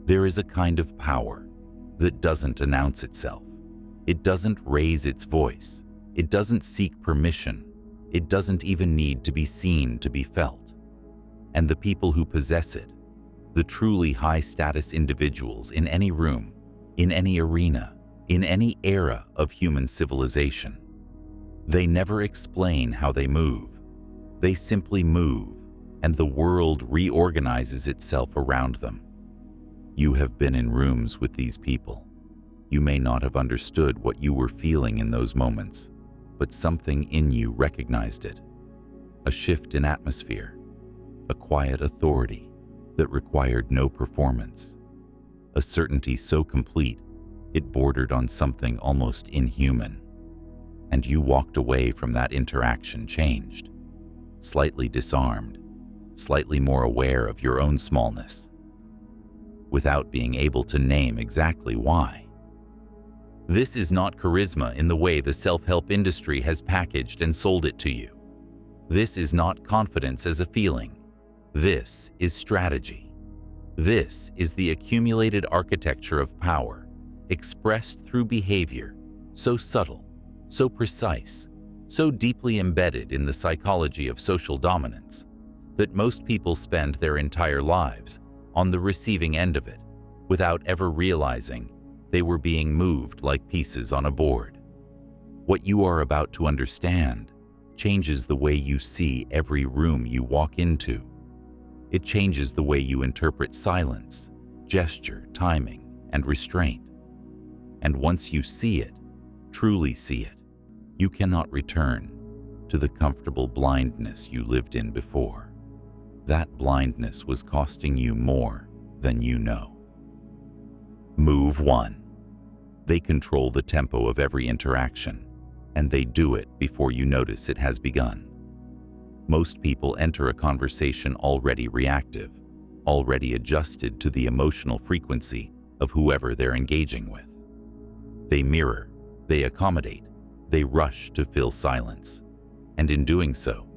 There is a kind of power that doesn't announce itself. It doesn't raise its voice. It doesn't seek permission. It doesn't even need to be seen to be felt. And the people who possess it, the truly high-status individuals in any room, in any arena, in any era of human civilization, they never explain how they move. They simply move, and the world reorganizes itself around them. You have been in rooms with these people. You may not have understood what you were feeling in those moments, but something in you recognized it. A shift in atmosphere, a quiet authority that required no performance, a certainty so complete it bordered on something almost inhuman. And you walked away from that interaction changed, slightly disarmed, slightly more aware of your own smallness, without being able to name exactly why. This is not charisma in the way the self-help industry has packaged and sold it to you. This is not confidence as a feeling. This is strategy. This is the accumulated architecture of power, expressed through behavior, so subtle, so precise, so deeply embedded in the psychology of social dominance, that most people spend their entire lives on the receiving end of it, without ever realizing they were being moved like pieces on a board. What you are about to understand changes the way you see every room you walk into. It changes the way you interpret silence, gesture, timing, and restraint. And once you see it, truly see it, you cannot return to the comfortable blindness you lived in before. That blindness was costing you more than you know. Move 1. They control the tempo of every interaction, and they do it before you notice it has begun. Most people enter a conversation already reactive, already adjusted to the emotional frequency of whoever they're engaging with. They mirror, they accommodate, they rush to fill silence, and in doing so,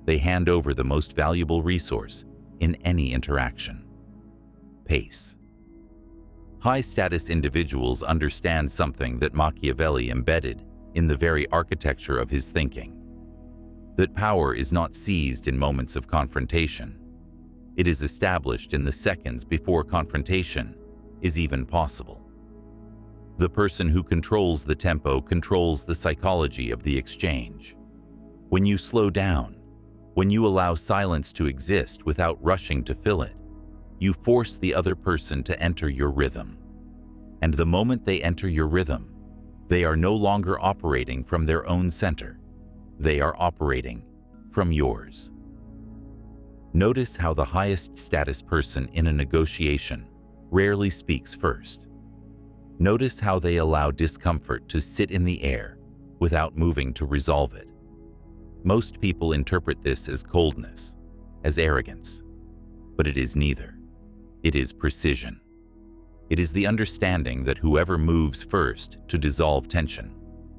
they hand over the most valuable resource in any interaction: pace. High-status individuals understand something that Machiavelli embedded in the very architecture of his thinking: that power is not seized in moments of confrontation. It is established in the seconds before confrontation is even possible. The person who controls the tempo controls the psychology of the exchange. When you slow down, when you allow silence to exist without rushing to fill it, you force the other person to enter your rhythm. And the moment they enter your rhythm, they are no longer operating from their own center. They are operating from yours. Notice how the highest status person in a negotiation rarely speaks first. Notice how they allow discomfort to sit in the air without moving to resolve it. Most people interpret this as coldness, as arrogance, but it is neither. It is precision. It is the understanding that whoever moves first to dissolve tension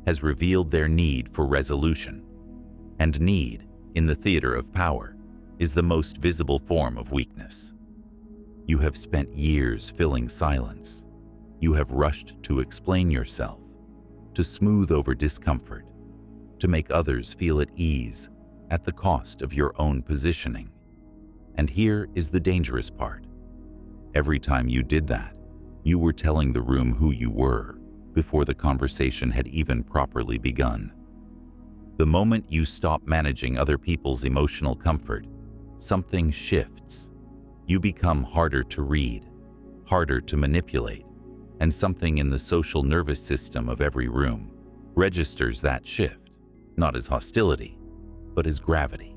has revealed their need for resolution. And need, in the theater of power, is the most visible form of weakness. You have spent years filling silence. You have rushed to explain yourself, to smooth over discomfort, to make others feel at ease at the cost of your own positioning. And here is the dangerous part. Every time you did that, you were telling the room who you were before the conversation had even properly begun. The moment you stop managing other people's emotional comfort, something shifts. You become harder to read, harder to manipulate, and something in the social nervous system of every room registers that shift, not as hostility, but as gravity.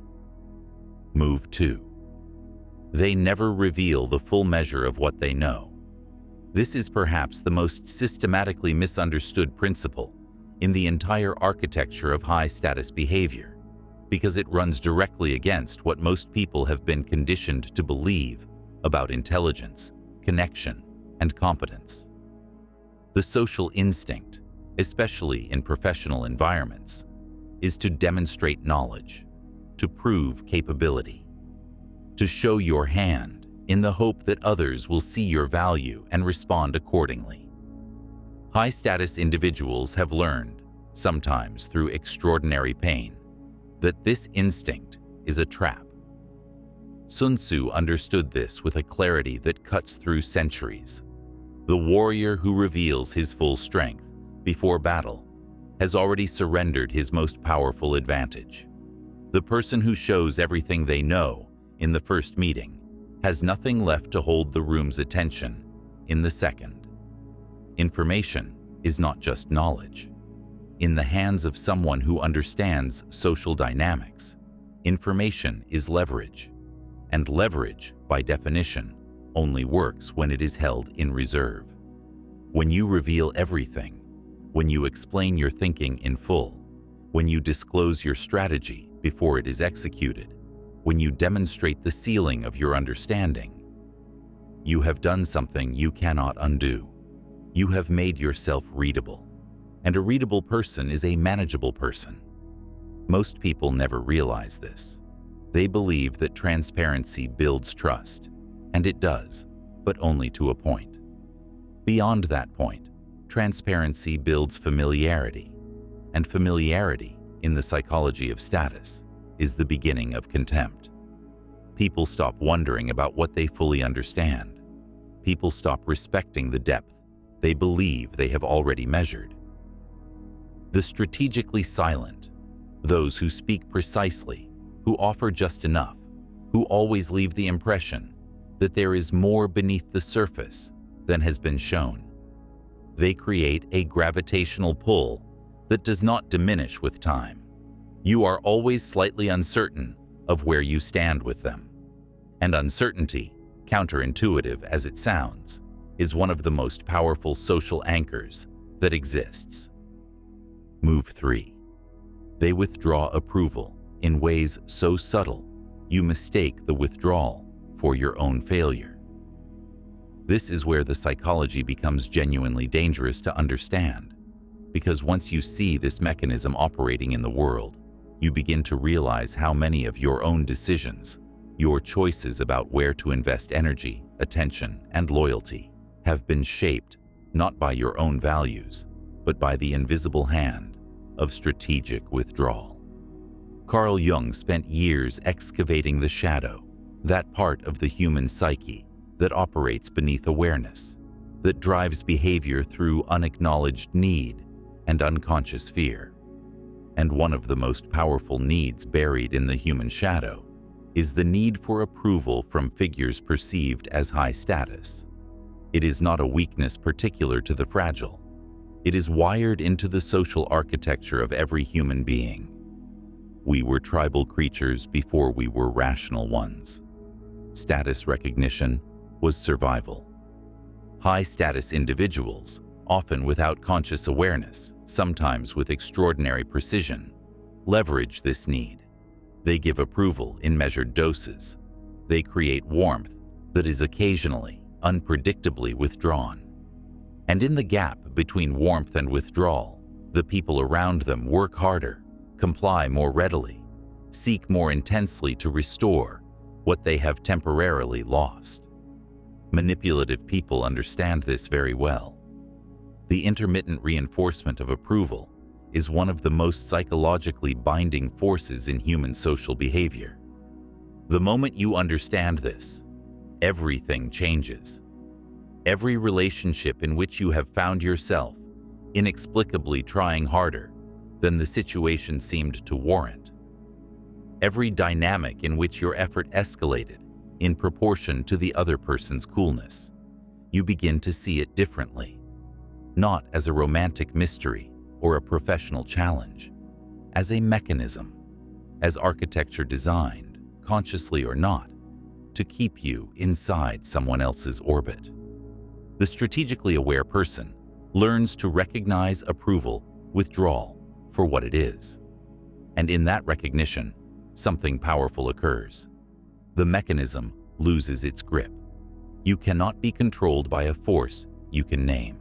Move 2. They never reveal the full measure of what they know. This is perhaps the most systematically misunderstood principle in the entire architecture of high-status behavior, because it runs directly against what most people have been conditioned to believe about intelligence, connection, and competence. The social instinct, especially in professional environments, is to demonstrate knowledge, to prove capability, to show your hand in the hope that others will see your value and respond accordingly. High-status individuals have learned, sometimes through extraordinary pain, that this instinct is a trap. Sun Tzu understood this with a clarity that cuts through centuries. The warrior who reveals his full strength before battle has already surrendered his most powerful advantage. The person who shows everything they know in the first meeting has nothing left to hold the room's attention in the second. Information is not just knowledge. In the hands of someone who understands social dynamics, information is leverage, and leverage, by definition, only works when it is held in reserve. When you reveal everything, when you explain your thinking in full, when you disclose your strategy before it is executed, when you demonstrate the ceiling of your understanding, you have done something you cannot undo. You have made yourself readable. And a readable person is a manageable person. Most people never realize this. They believe that transparency builds trust, and it does, but only to a point. Beyond that point, transparency builds familiarity, and familiarity, in the psychology of status, is the beginning of contempt. People stop wondering about what they fully understand. People stop respecting the depth they believe they have already measured. The strategically silent, those who speak precisely, who offer just enough, who always leave the impression that there is more beneath the surface than has been shown. They create a gravitational pull that does not diminish with time. You are always slightly uncertain of where you stand with them. And uncertainty, counterintuitive as it sounds, is one of the most powerful social anchors that exists. Move 3. They withdraw approval in ways so subtle you mistake the withdrawal for your own failure. This is where the psychology becomes genuinely dangerous to understand, because once you see this mechanism operating in the world, you begin to realize how many of your own decisions, your choices about where to invest energy, attention, and loyalty, have been shaped not by your own values, but by the invisible hand of strategic withdrawal. Carl Jung spent years excavating the shadow, that part of the human psyche that operates beneath awareness, that drives behavior through unacknowledged need and unconscious fear. And one of the most powerful needs buried in the human shadow is the need for approval from figures perceived as high status. It is not a weakness particular to the fragile. It is wired into the social architecture of every human being. We were tribal creatures before we were rational ones. Status recognition was survival. High-status individuals, often without conscious awareness, sometimes with extraordinary precision, leverage this need. They give approval in measured doses. They create warmth that is occasionally, unpredictably withdrawn. And in the gap between warmth and withdrawal, the people around them work harder, comply more readily, seek more intensely to restore what they have temporarily lost. Manipulative people understand this very well. The intermittent reinforcement of approval is one of the most psychologically binding forces in human social behavior. The moment you understand this, everything changes. Every relationship in which you have found yourself inexplicably trying harder than the situation seemed to warrant. Every dynamic in which your effort escalated in proportion to the other person's coolness, you begin to see it differently, not as a romantic mystery or a professional challenge, as a mechanism, as architecture designed, consciously or not, to keep you inside someone else's orbit. The strategically aware person learns to recognize approval, withdrawal, for what it is. And in that recognition, something powerful occurs. The mechanism loses its grip. You cannot be controlled by a force you can name.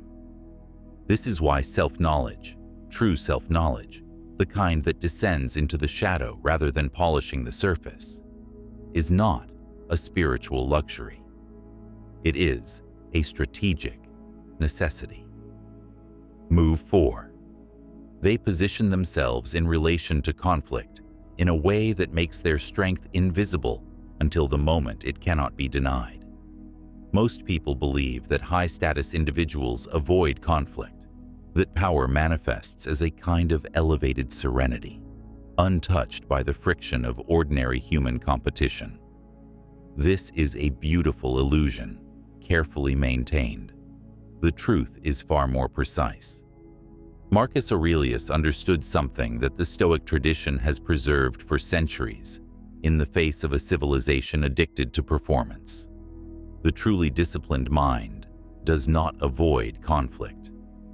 This is why self-knowledge, true self-knowledge, the kind that descends into the shadow rather than polishing the surface, is not a spiritual luxury. It is a strategic necessity. Move 4. They position themselves in relation to conflict in a way that makes their strength invisible until the moment it cannot be denied. Most people believe that high-status individuals avoid conflict, that power manifests as a kind of elevated serenity, untouched by the friction of ordinary human competition. This is a beautiful illusion, carefully maintained. The truth is far more precise. Marcus Aurelius understood something that the Stoic tradition has preserved for centuries in the face of a civilization addicted to performance. The truly disciplined mind does not avoid conflict.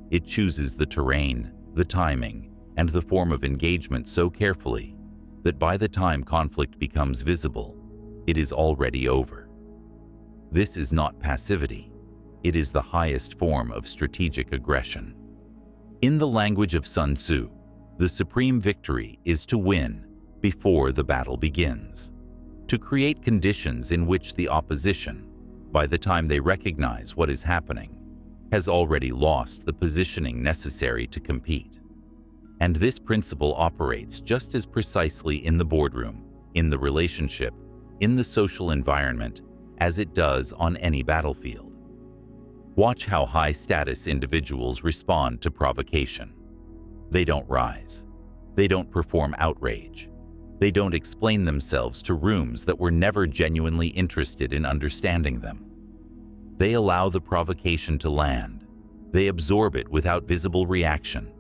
It chooses the terrain, the timing, and the form of engagement so carefully that by the time conflict becomes visible, it is already over. This is not passivity. It is the highest form of strategic aggression. In the language of Sun Tzu, the supreme victory is to win before the battle begins, to create conditions in which the opposition, by the time they recognize what is happening, has already lost the positioning necessary to compete. And this principle operates just as precisely in the boardroom, in the relationship, in the social environment, as it does on any battlefield. Watch how high-status individuals respond to provocation. They don't rise. They don't perform outrage. They don't explain themselves to rooms that were never genuinely interested in understanding them. They allow the provocation to land. They absorb it without visible reaction,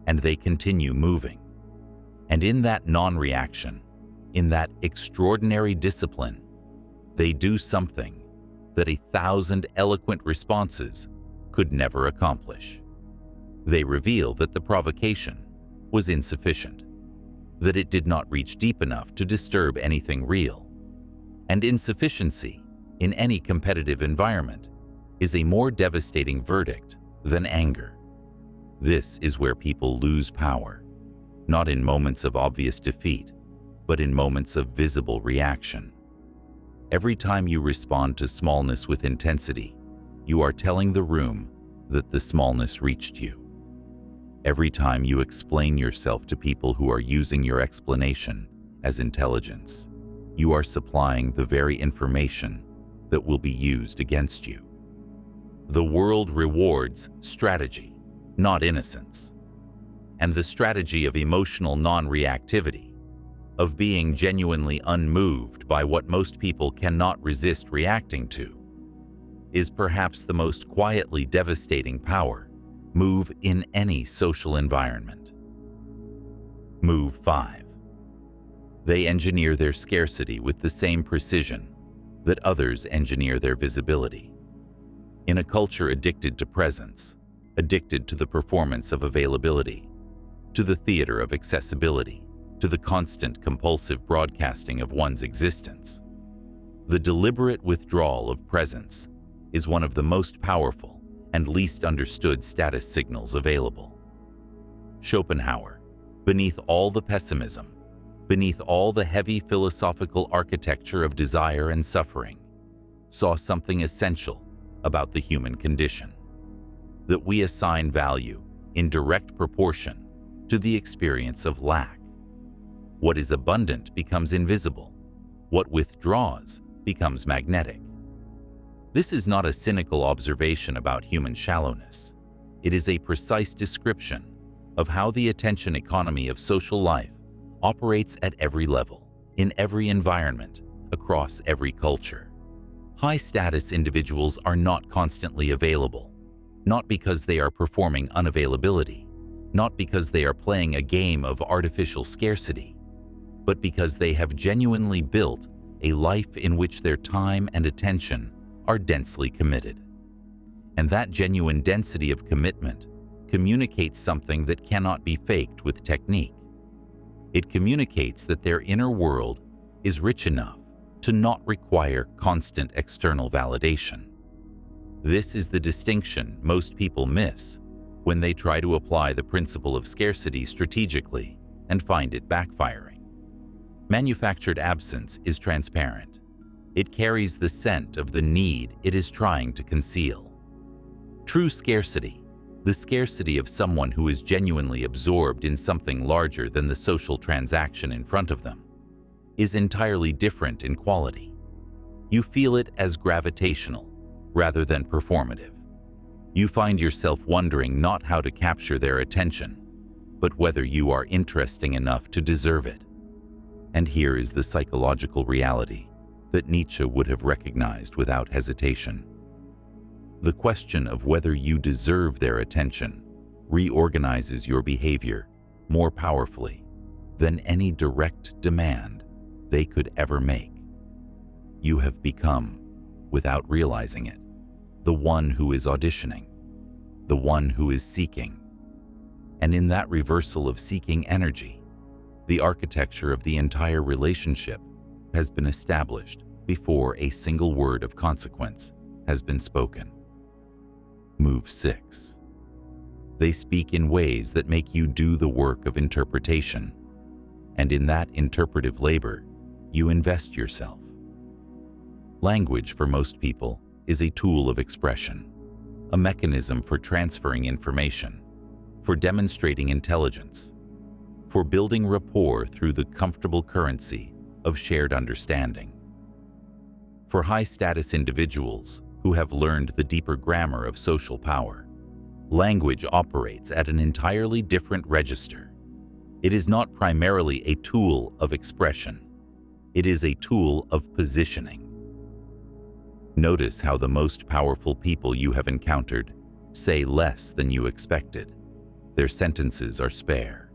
and they continue moving. And in that non-reaction, in that extraordinary discipline, they do something that 1,000 eloquent responses could never accomplish. They reveal that the provocation was insufficient, that it did not reach deep enough to disturb anything real. And insufficiency, in any competitive environment, is a more devastating verdict than anger. This is where people lose power, not in moments of obvious defeat, but in moments of visible reaction. Every time you respond to smallness with intensity, you are telling the room that the smallness reached you. Every time you explain yourself to people who are using your explanation as intelligence, you are supplying the very information that will be used against you. The world rewards strategy, not innocence. And the strategy of emotional non-reactivity, of being genuinely unmoved by what most people cannot resist reacting to, is perhaps the most quietly devastating power move in any social environment. Move 5. They engineer their scarcity with the same precision that others engineer their visibility. In a culture addicted to presence, addicted to the performance of availability, to the theater of accessibility, to the constant compulsive broadcasting of one's existence, the deliberate withdrawal of presence is one of the most powerful and least understood status signals available. Schopenhauer, beneath all the pessimism, beneath all the heavy philosophical architecture of desire and suffering, saw something essential about the human condition: that we assign value in direct proportion to the experience of lack. What is abundant becomes invisible. What withdraws becomes magnetic. This is not a cynical observation about human shallowness. It is a precise description of how the attention economy of social life operates at every level, in every environment, across every culture. High-status individuals are not constantly available, not because they are performing unavailability, not because they are playing a game of artificial scarcity, but because they have genuinely built a life in which their time and attention are densely committed. And that genuine density of commitment communicates something that cannot be faked with technique. It communicates that their inner world is rich enough to not require constant external validation. This is the distinction most people miss when they try to apply the principle of scarcity strategically and find it backfiring. Manufactured absence is transparent. It carries the scent of the need it is trying to conceal. True scarcity, the scarcity of someone who is genuinely absorbed in something larger than the social transaction in front of them, is entirely different in quality. You feel it as gravitational rather than performative. You find yourself wondering not how to capture their attention, but whether you are interesting enough to deserve it. And here is the psychological reality that Nietzsche would have recognized without hesitation. The question of whether you deserve their attention reorganizes your behavior more powerfully than any direct demand they could ever make. You have become, without realizing it, the one who is auditioning, the one who is seeking. And in that reversal of seeking energy, the architecture of the entire relationship has been established before a single word of consequence has been spoken. Move 6. They speak in ways that make you do the work of interpretation, and in that interpretive labor, you invest yourself. Language for most people is a tool of expression, a mechanism for transferring information, for demonstrating intelligence, for building rapport through the comfortable currency of shared understanding. For high-status individuals who have learned the deeper grammar of social power, language operates at an entirely different register. It is not primarily a tool of expression. It is a tool of positioning. Notice how the most powerful people you have encountered say less than you expected. Their sentences are spare.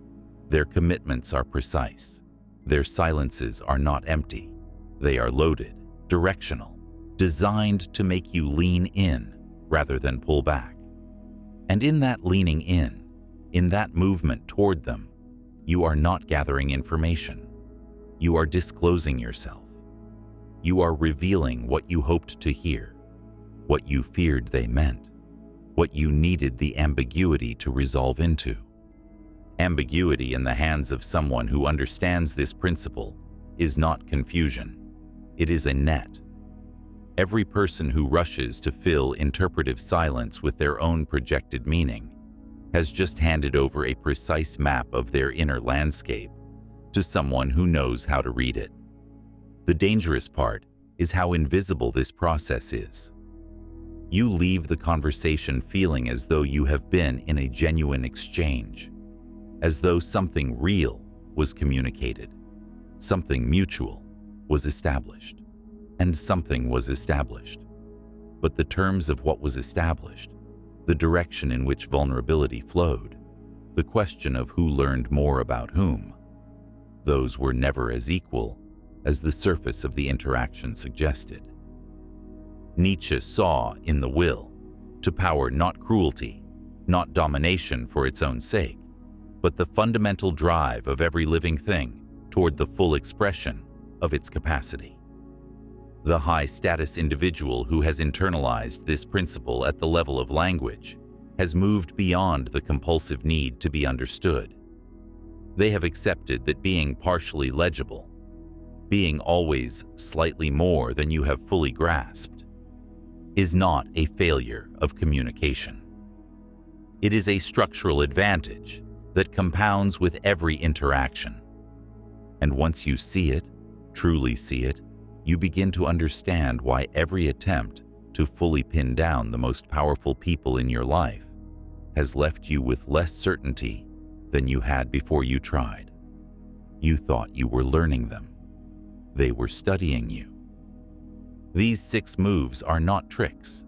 Their commitments are precise. Their silences are not empty. They are loaded, directional, designed to make you lean in rather than pull back. And in that leaning in that movement toward them, you are not gathering information. You are disclosing yourself. You are revealing what you hoped to hear, what you feared they meant, what you needed the ambiguity to resolve into. Ambiguity in the hands of someone who understands this principle is not confusion. It is a net. Every person who rushes to fill interpretive silence with their own projected meaning has just handed over a precise map of their inner landscape to someone who knows how to read it. The dangerous part is how invisible this process is. You leave the conversation feeling as though you have been in a genuine exchange, as though something real was communicated, something mutual was established, and something was established. But the terms of what was established, the direction in which vulnerability flowed, the question of who learned more about whom, those were never as equal as the surface of the interaction suggested. Nietzsche saw in the will to power not cruelty, not domination for its own sake, but the fundamental drive of every living thing toward the full expression of its capacity. The high-status individual who has internalized this principle at the level of language has moved beyond the compulsive need to be understood. They have accepted that being partially legible, being always slightly more than you have fully grasped, is not a failure of communication. It is a structural advantage that compounds with every interaction. And once you see it, truly see it, you begin to understand why every attempt to fully pin down the most powerful people in your life has left you with less certainty than you had before you tried. You thought you were learning them. They were studying you. These 6 moves are not tricks.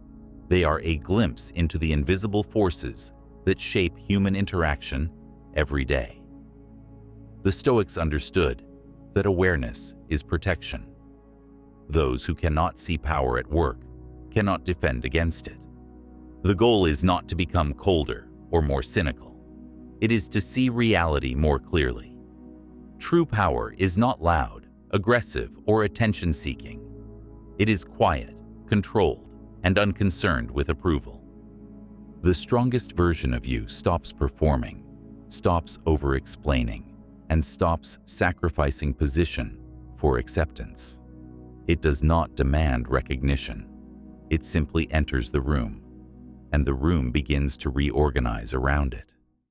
They are a glimpse into the invisible forces that shape human interaction every day. The Stoics understood that awareness is protection. Those who cannot see power at work cannot defend against it. The goal is not to become colder or more cynical. It is to see reality more clearly. True power is not loud, aggressive, or attention-seeking. It is quiet, controlled, and unconcerned with approval. The strongest version of you stops performing, stops over-explaining, and stops sacrificing position for acceptance. It does not demand recognition. It simply enters the room, and the room begins to reorganize around it.